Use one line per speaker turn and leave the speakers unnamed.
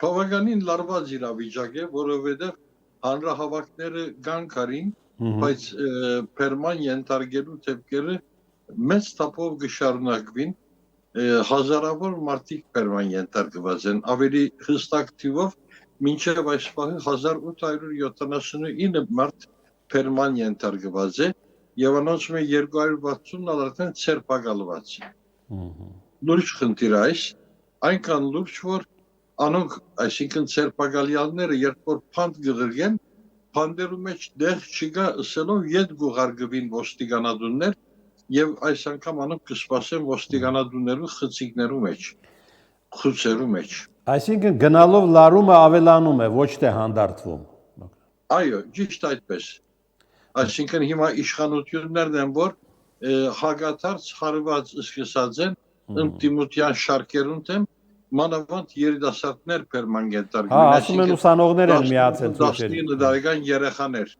բավականին լարված իրավիճակ է, որովհետև հանրահավաքները կան կարին, բայց Պերման ենթարկելու դեպքերը մեծ թափով կշարունակվին, հազարավոր մարդիկ Պերման ենթարկված են, ավելի հստակ թիվով մինչև այս պահը 1879 մարդ Պերման ենթարկված է, և անոնց մե 260 արդեն ցերպակալված է։ Լուրջ խնդիր այս, այնքան լուրջ, որ անոնք, այսինքն ցերպակալյալները, երբ որ փանդ կղրգեն, փանդերու մեջ դեղ չկա ըսելով ետ գուղարկվին ոստիկանադուններ եւ այս անգամ անոնք կսպասեն ոստիկանադուններու խցիկներու մեջ, խուցերու մեջ։
Այսինքն գնալով լարումը ավելանում է, ոչ թե հանդարտվում։
Այո, ճիշտ այդպես։ Այսինքն հիմա իշխանություններն են, որ հագաթարց հարված սկսած են ընդդիմության շարքերուն թեմ մանավանդ երիտասարդներ Պերման ենթարկվին,
ասում են ուսանողներ են միացել ցույցերին։
19 տարեկան երեխաներ։